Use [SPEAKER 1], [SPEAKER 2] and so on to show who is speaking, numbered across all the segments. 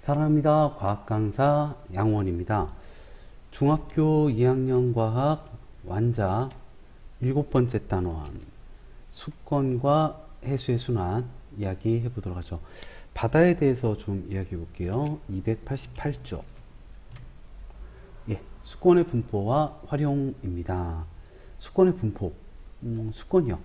[SPEAKER 1] 사랑합니다. 과학강사 양원입니다. 중학교 2학년 과학 완자 7번째 단원 수권과 해수의 순환 이야기 해보도록 하죠. 바다에 대해서 좀 이야기해 볼게요. 288쪽. 수권의 분포와 활용입니다. 수권의 분포, 수권이요.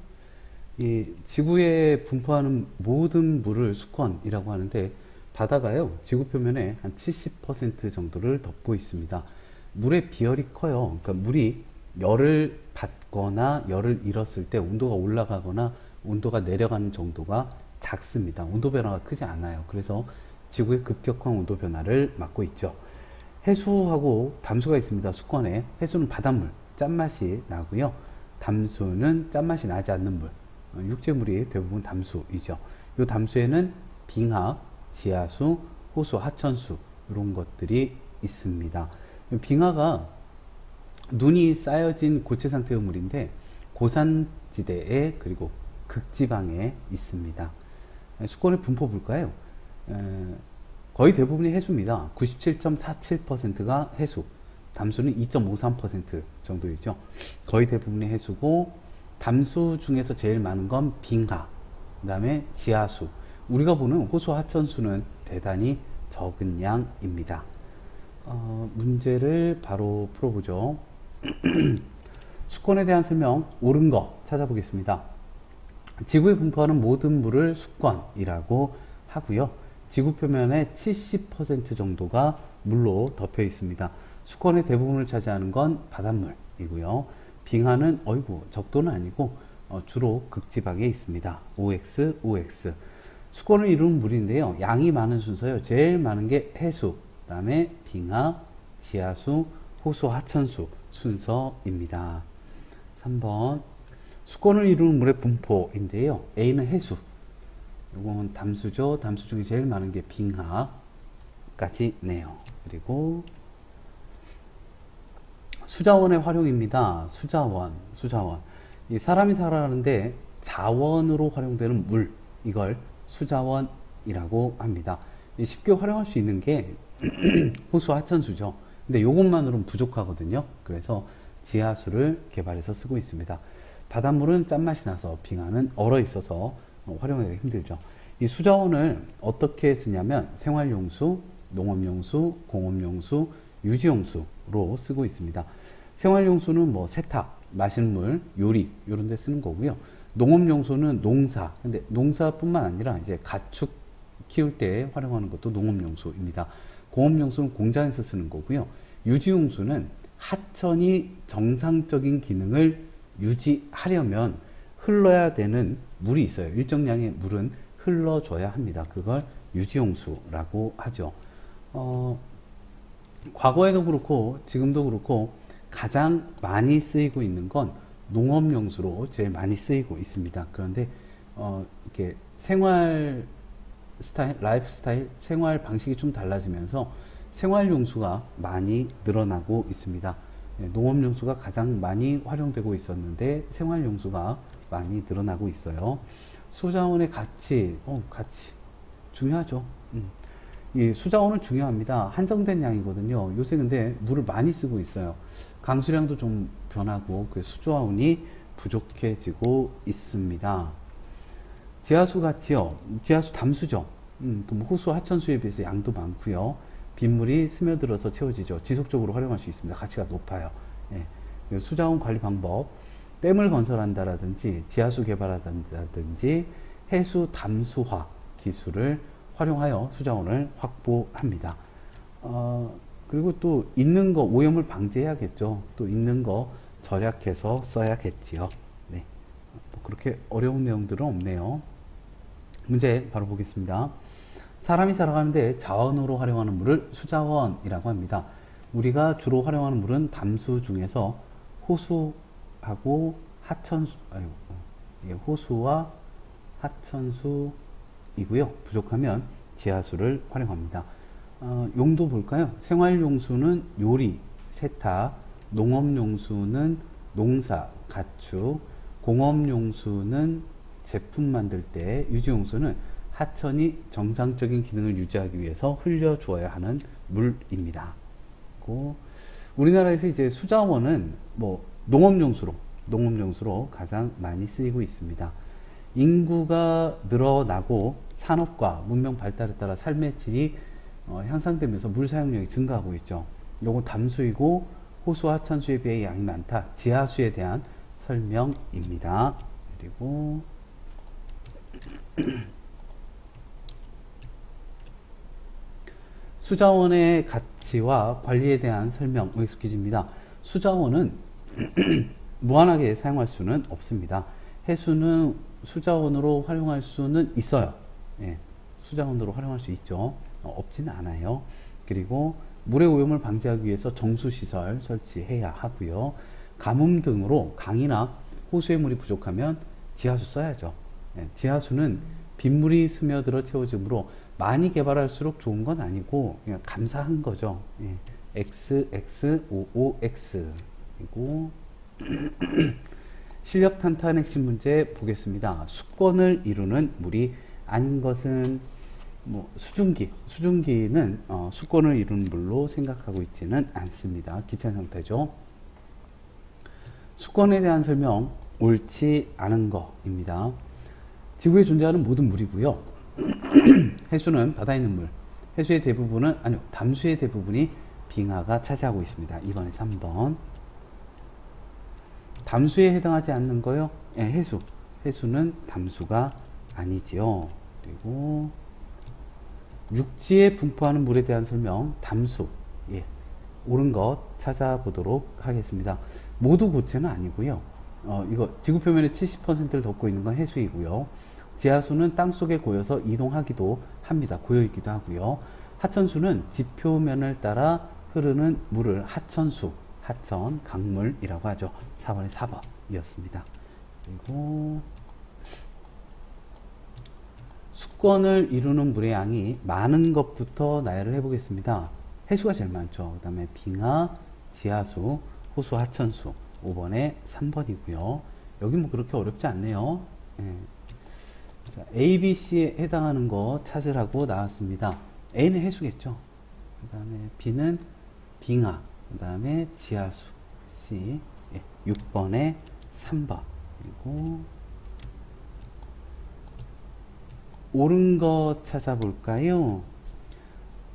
[SPEAKER 1] 지구에 분포하는 모든 물을 수권이라고 하는데 바다가요, 지구 표면의 한 70% 정도를 덮고 있습니다. 물의 비열이 커요. 그러니까 물이 열을 받거나 열을 잃었을 때 온도가 올라가거나 온도가 내려가는 정도가 작습니다. 온도 변화가 크지 않아요. 그래서 지구의 급격한 온도 변화를 막고 있죠. 해수하고 담수가 있습니다. 수권에. 해수는 바닷물, 짠맛이 나고요. 담수는 짠맛이 나지 않는 물. 육지물이 대부분 담수이죠. 이 담수에는 빙하, 지하수, 호수, 하천수 이런 것들이 있습니다. 빙하가 눈이 쌓여진 고체 상태의 물인데 고산지대에 그리고 극지방에 있습니다. 수권의 분포 볼까요? 거의 대부분이 해수입니다. 97.47%가 해수, 담수는 2.53% 정도이죠. 거의 대부분이 해수고 담수 중에서 제일 많은 건 빙하, 그 다음에 지하수, 우리가 보는 호수, 하천수는 대단히 적은 양입니다. 문제를 바로 풀어보죠. 수권에 대한 설명, 옳은 거 찾아보겠습니다. 지구에 분포하는 모든 물을 수권이라고 하고요. 지구 표면의 70% 정도가 물로 덮여 있습니다. 수권의 대부분을 차지하는 건 바닷물이고요. 빙하는 적도는 아니고 주로 극지방에 있습니다. OX, OX. 수권을 이루는 물인데요. 양이 많은 순서요. 제일 많은 게 해수, 그 다음에 빙하, 지하수, 호수, 하천수 순서입니다. 3번. 수권을 이루는 물의 분포인데요. A는 해수. 이건 담수죠. 담수 중에 제일 많은 게 빙하까지네요. 그리고 수자원의 활용입니다. 수자원. 이 사람이 살아가는데 자원으로 활용되는 물, 이걸 수자원이라고 합니다. 쉽게 활용할 수 있는 게 호수, 하천수죠. 근데 이것만으로는 부족하거든요. 그래서 지하수를 개발해서 쓰고 있습니다. 바닷물은 짠맛이 나서 빙하는 얼어 있어서 활용하기가 힘들죠. 이 수자원을 어떻게 쓰냐면 생활용수, 농업용수, 공업용수, 유지용수로 쓰고 있습니다. 생활용수는 뭐 세탁, 마시는 물, 요리 이런 데 쓰는 거고요. 농업용수는 농사, 근데 농사뿐만 아니라 이제 가축 키울 때 활용하는 것도 농업용수입니다. 공업용수는 공장에서 쓰는 거고요. 유지용수는 하천이 정상적인 기능을 유지하려면 흘러야 되는 물이 있어요. 일정량의 물은 흘러줘야 합니다. 그걸 유지용수라고 하죠. 과거에도 그렇고 지금도 그렇고 가장 많이 쓰이고 있는 건 농업용수로 제일 많이 쓰이고 있습니다. 그런데 이렇게 생활 스타일, 라이프 스타일, 생활 방식이 좀 달라지면서 생활용수가 많이 늘어나고 있습니다. 농업용수가 가장 많이 활용되고 있었는데 생활용수가 많이 늘어나고 있어요. 수자원의 가치 중요하죠. 이 수자원은 중요합니다. 한정된 양이거든요. 요새 근데 물을 많이 쓰고 있어요. 강수량도 좀 변하고 그 수자원이 부족해지고 있습니다. 지하수 가치요. 지하수 담수죠. 호수, 하천수에 비해서 양도 많고요. 빗물이 스며들어서 채워지죠. 지속적으로 활용할 수 있습니다. 가치가 높아요. 수자원 관리 방법, 댐을 건설한다라든지 지하수 개발한다든지 해수 담수화 기술을 활용하여 수자원을 확보합니다. 그리고 또 있는 거 오염을 방지해야겠죠. 또 있는 거 절약해서 써야겠지요. 네. 그렇게 어려운 내용들은 없네요. 문제 바로 보겠습니다. 사람이 살아가는데 자원으로 활용하는 물을 수자원이라고 합니다. 우리가 주로 활용하는 물은 담수 중에서 호수하고 호수와 하천수이고요. 부족하면 지하수를 활용합니다. 용도 볼까요? 생활용수는 요리, 세탁, 농업용수는 농사, 가축, 공업용수는 제품 만들 때, 유지용수는 하천이 정상적인 기능을 유지하기 위해서 흘려주어야 하는 물입니다. 그리고 우리나라에서 이제 수자원은 뭐 농업용수로 가장 많이 쓰이고 있습니다. 인구가 늘어나고 산업과 문명 발달에 따라 삶의 질이 향상되면서 물 사용량이 증가하고 있죠. 요거 담수이고 호수 하천수에 비해 양이 많다. 지하수에 대한 설명입니다. 그리고 수자원의 가치와 관리에 대한 설명 OX 퀴즈입니다. 수자원은 무한하게 사용할 수는 없습니다. 해수는 수자원으로 활용할 수는 있어요. 예, 수자원으로 활용할 수 있죠. 없지는 않아요. 그리고 물의 오염을 방지하기 위해서 정수시설 설치해야 하고요. 가뭄 등으로 강이나 호수에 물이 부족하면 지하수 써야죠. 예, 지하수는 빗물이 스며들어 채워지므로 많이 개발할수록 좋은 건 아니고 그냥 감사한 거죠. 예, XXOOX. 그리고 실력 탄탄 핵심 문제 보겠습니다. 수권을 이루는 물이 아닌 것은 뭐 수증기는 수권을 이루는 물로 생각하고 있지는 않습니다. 기체한 형태죠. 수권에 대한 설명 옳지 않은 것입니다. 지구에 존재하는 모든 물이고요. 해수는 바다에 있는 물. 해수의 대부분은 담수의 대부분이 빙하가 차지하고 있습니다. 2번에 3번. 담수에 해당하지 않는 거요? 예, 해수. 해수는 담수가 아니지요. 그리고 육지에 분포하는 물에 대한 설명, 담수. 예, 옳은 것 찾아보도록 하겠습니다. 모두 고체는 아니고요. 이거 지구 표면의 70%를 덮고 있는 건 해수이고요. 지하수는 땅 속에 고여서 이동하기도 합니다. 고여있기도 하고요. 하천수는 지표면을 따라 흐르는 물을 하천수, 하천, 강물이라고 하죠. 4번에 4번이었습니다. 그리고 수권을 이루는 물의 양이 많은 것부터 나열을 해보겠습니다. 해수가 제일 많죠. 그 다음에 빙하, 지하수, 호수, 하천수. 5번에 3번이고요. 여기 뭐 그렇게 어렵지 않네요. 예. 자, A, B, C에 해당하는 거 찾으라고 나왔습니다. A는 해수겠죠. 그 다음에 B는 빙하, 그 다음에 지하수. C, 예, 6번에 3번. 그리고 옳은 거 찾아볼까요?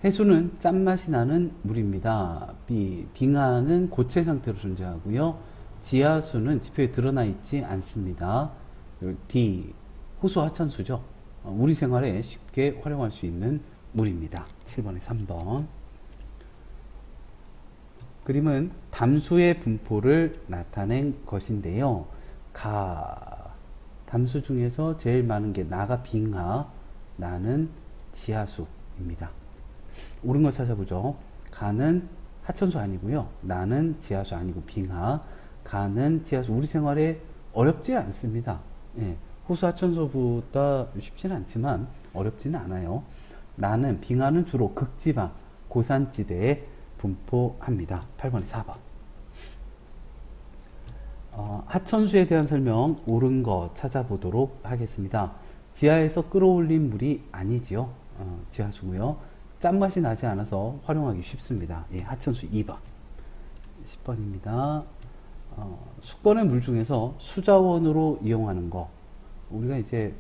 [SPEAKER 1] 해수는 짠맛이 나는 물입니다. B, 빙하는 고체 상태로 존재하고요. 지하수는 지표에 드러나 있지 않습니다. D, 호수 하천수죠. 우리 생활에 쉽게 활용할 수 있는 물입니다. 7번에 3번. 그림은 담수의 분포를 나타낸 것인데요. 담수 중에서 제일 많은 게 나가 빙하, 나는 지하수입니다. 옳은 거 찾아보죠. 가는 하천수 아니고요. 나는 지하수 아니고 빙하, 가는 지하수. 우리 생활에 어렵지 않습니다. 예, 호수 하천수보다 쉽지는 않지만 어렵지는 않아요. 나는 빙하는 주로 극지방, 고산지대에 분포합니다. 8번에 4번. 하천수에 대한 설명 옳은 거 찾아보도록 하겠습니다. 지하에서 끌어올린 물이 아니지요. 지하수고요. 짠맛이 나지 않아서 활용하기 쉽습니다. 예, 하천수 2번. 10번입니다. 수권의 물 중에서 수자원으로 이용하는 거. 우리가 이제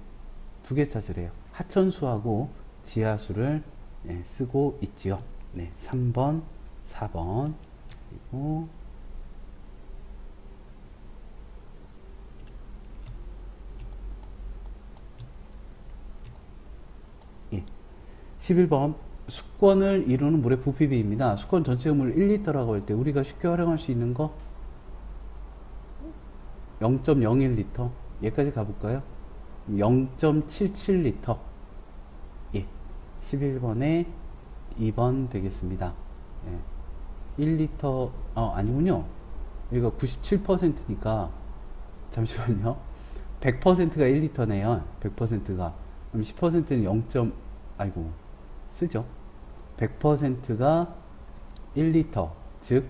[SPEAKER 1] 두 개 찾으래요. 하천수하고 지하수를 쓰고 있지요. 네, 3번, 4번. 그리고 11번 수권을 이루는 물의 부피비입니다. 수권 전체 물 1리터라고 할 때 우리가 쉽게 활용할 수 있는 거 0.01리터 얘까지 가볼까요? 0.77리터. 예, 11번에 2번 되겠습니다. 예, 1리터 아니군요. 여기가 97%니까 잠시만요. 100%가 1리터네요. 100%가 그럼 10%는 0. 아이고 쓰죠. 100%가 1리터, 즉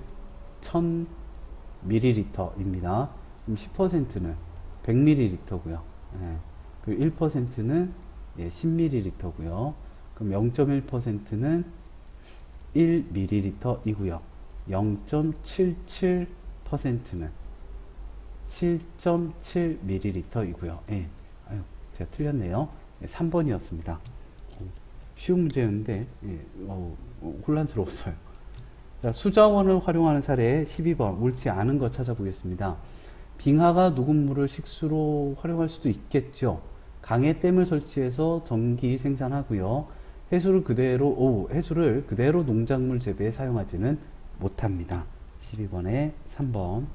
[SPEAKER 1] 1000ml입니다. 그럼 10%는 100ml고요. 예. 그리고 1%는 예, 10ml고요. 그럼 0.1%는 1ml이고요. 0.77%는 7.7ml이고요. 예. 아유, 제가 틀렸네요. 예, 3번이었습니다. 쉬운 문제였는데 예, 혼란스러웠어요. 자, 수자원을 활용하는 사례 12번 옳지 않은 거 찾아보겠습니다. 빙하가 녹은 물을 식수로 활용할 수도 있겠죠. 강에 댐을 설치해서 전기 생산하고요. 해수를 그대로 농작물 재배에 사용하지는 못합니다. 12번에 3번.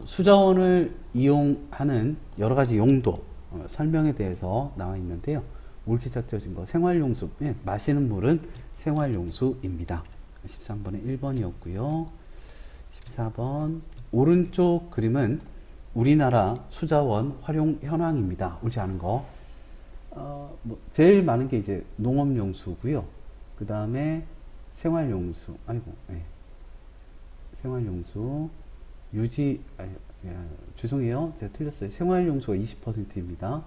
[SPEAKER 1] 수자원을 이용하는 여러 가지 용도 설명에 대해서 나와 있는데요. 옳게 작져진 거 생활용수, 예, 마시는 물은 생활용수입니다. 13번에 1번이었고요. 14번 오른쪽 그림은 우리나라 수자원 활용 현황입니다. 옳지 않은 거. 제일 많은 게 이제 농업용수고요. 그 다음에 생활용수, 생활용수, 죄송해요. 제가 틀렸어요. 생활용수가 20%입니다.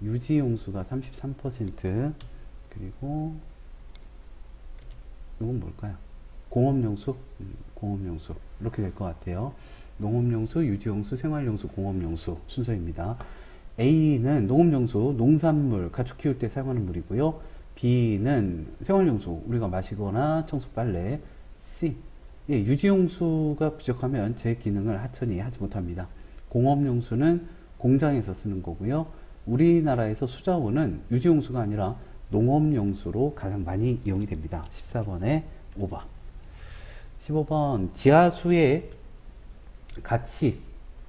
[SPEAKER 1] 유지용수가 33%, 그리고, 이건 뭘까요? 공업용수? 공업용수. 이렇게 될 것 같아요. 농업용수, 유지용수, 생활용수, 공업용수 순서입니다. A는 농업용수, 농산물, 가축 키울 때 사용하는 물이고요. B는 생활용수, 우리가 마시거나 청소, 빨래. C, 예, 유지용수가 부족하면 제 기능을 하천이 하지 못합니다. 공업용수는 공장에서 쓰는 거고요. 우리나라에서 수자원은 유지용수가 아니라 농업용수로 가장 많이 이용이 됩니다. 14번에 5번. 15번 지하수의 가치에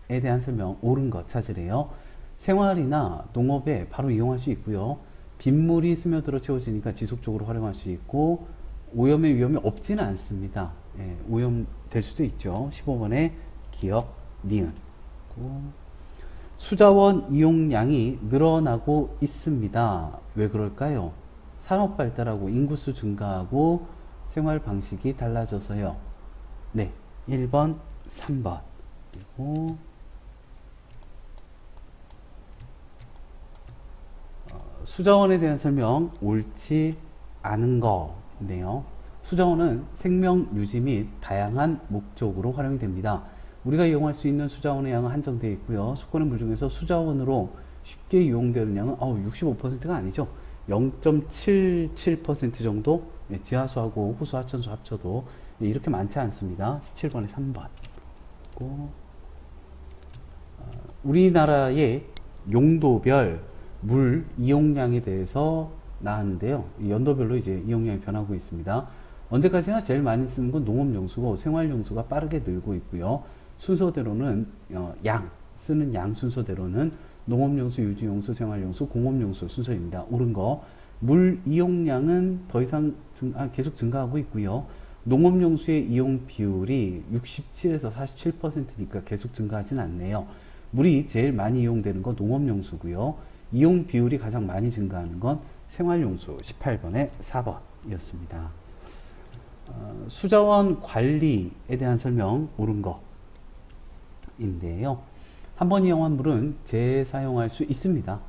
[SPEAKER 1] 대한 설명 옳은 것 찾으래요. 생활이나 농업에 바로 이용할 수 있고요. 빗물이 스며들어 채워지니까 지속적으로 활용할 수 있고 오염의 위험이 없지는 않습니다. 예, 오염될 수도 있죠. 15번에 기억, 니은. 수자원 이용량이 늘어나고 있습니다. 왜 그럴까요? 산업 발달하고 인구수 증가하고 생활 방식이 달라져서요. 네, 1번, 3번. 그리고 수자원에 대한 설명 옳지 않은 거인데요. 수자원은 생명 유지 및 다양한 목적으로 활용이 됩니다. 우리가 이용할 수 있는 수자원의 양은 한정되어 있고요. 수권의 물 중에서 수자원으로 쉽게 이용되는 양은 65%가 아니죠. 0.77% 정도. 지하수하고 호수, 하천수 합쳐도 이렇게 많지 않습니다. 17번에 3번. 우리나라의 용도별 물 이용량에 대해서 나왔는데요. 연도별로 이제 이용량이 변하고 있습니다. 언제까지나 제일 많이 쓰는 건 농업용수고 생활용수가 빠르게 늘고 있고요. 순서대로는 쓰는 양 순서대로는 농업용수, 유지용수, 생활용수, 공업용수 순서입니다. 옳은 거. 물 이용량은 더 이상 계속 증가하고 있고요. 농업용수의 이용 비율이 67에서 47%니까 계속 증가하지는 않네요. 물이 제일 많이 이용되는 건 농업용수고요. 이용 비율이 가장 많이 증가하는 건 생활용수 18번에 4번이었습니다. 수자원 관리에 대한 설명 옳은 거인데요. 한 번 이용한 물은 재사용할 수 있습니다.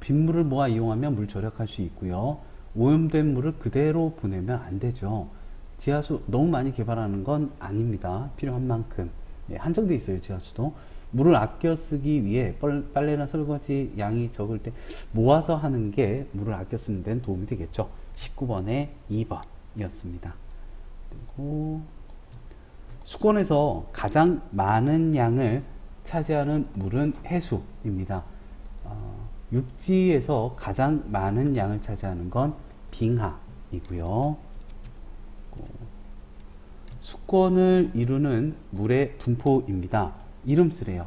[SPEAKER 1] 빗물을 모아 이용하면 물 절약할 수 있고요. 오염된 물을 그대로 보내면 안 되죠. 지하수 너무 많이 개발하는 건 아닙니다. 필요한 만큼. 한정돼 있어요, 지하수도. 물을 아껴 쓰기 위해 빨래나 설거지 양이 적을 때 모아서 하는 게 물을 아껴 쓰는 데는 도움이 되겠죠. 19번에 2번이었습니다. 그리고 수권에서 가장 많은 양을 차지하는 물은 해수입니다. 육지에서 가장 많은 양을 차지하는 건 빙하이고요. 수권을 이루는 물의 분포입니다. 이름 쓰래요.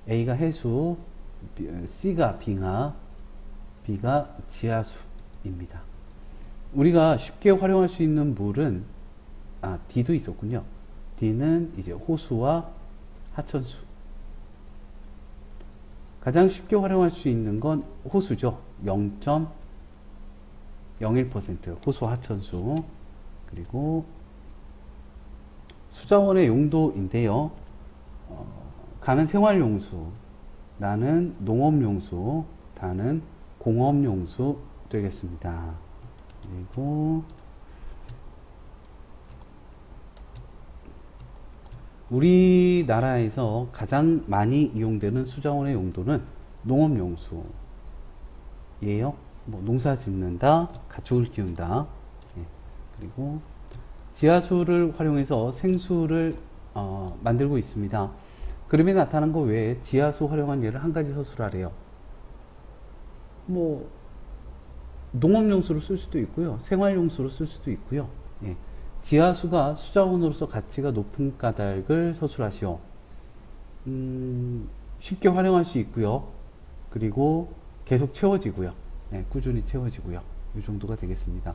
[SPEAKER 1] A가 해수, C가 빙하, B가 지하수입니다. 우리가 쉽게 활용할 수 있는 물은 D도 있었군요. D는 이제 호수와 하천수. 가장 쉽게 활용할 수 있는 건 호수죠. 0.01% 호수, 하천수. 그리고 수자원의 용도인데요. 가는 생활용수, 나는 농업용수, 다는 공업용수 되겠습니다. 그리고 우리나라에서 가장 많이 이용되는 수자원의 용도는 농업용수예요. 뭐 농사 짓는다, 가축을 키운다. 예. 그리고 지하수를 활용해서 생수를 만들고 있습니다. 그림에 나타난 것 외에 지하수 활용한 예를 한 가지 서술하래요. 뭐 농업용수로 쓸 수도 있고요, 생활용수로 쓸 수도 있고요. 예. 지하수가 수자원으로서 가치가 높은 까닭을 서술하시오. 쉽게 활용할 수 있고요. 그리고 계속 채워지고요. 예, 꾸준히 채워지고요. 이 정도가 되겠습니다.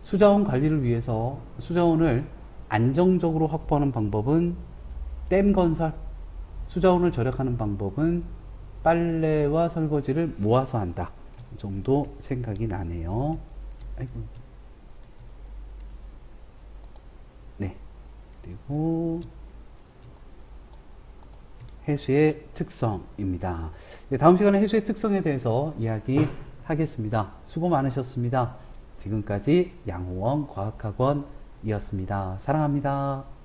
[SPEAKER 1] 수자원 관리를 위해서 수자원을 안정적으로 확보하는 방법은 댐 건설, 수자원을 절약하는 방법은 빨래와 설거지를 모아서 한다. 이 정도 생각이 나네요. 아이고. 네. 그리고 해수의 특성입니다. 네, 다음 시간에 해수의 특성에 대해서 이야기하겠습니다. 수고 많으셨습니다. 지금까지 양호원 과학학원이었습니다. 사랑합니다.